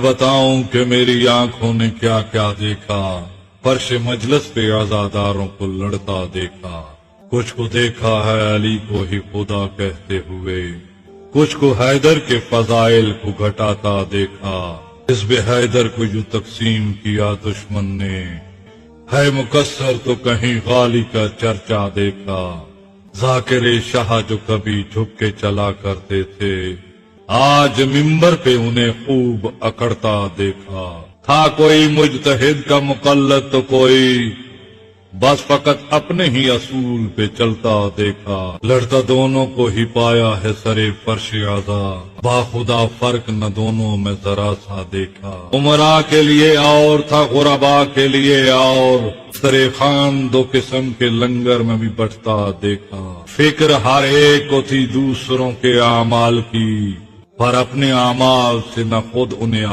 بتاؤں کہ میری آنکھوں نے کیا کیا دیکھا، فرش مجلس پہ عزاداروں کو لڑتا دیکھا۔ کچھ کو دیکھا ہے علی کو ہی خدا کہتے ہوئے، کچھ کو حیدر کے فضائل کو گھٹاتا دیکھا۔ حزب حیدر کو جو تقسیم کیا دشمن نے، ہے مکسر تو کہیں غالی کا چرچا دیکھا۔ ذاکر شاہ جو کبھی جھک کے چلا کرتے تھے، آج ممبر پہ انہیں خوب اکڑتا دیکھا۔ تھا کوئی مجتہد کا مقلد تو کوئی بس فقط اپنے ہی اصول پہ چلتا دیکھا۔ لڑتا دونوں کو ہی پایا ہے سرے فرش عزا، باخدا فرق نہ دونوں میں ذرا سا دیکھا۔ عمرا کے لیے اور تھا غربا کے لیے اور، سرے خان دو قسم کے لنگر میں بھی بٹتا دیکھا۔ فکر ہر ایک کو تھی دوسروں کے اعمال کی، پر اپنے اعمال سے نہ خود انہیں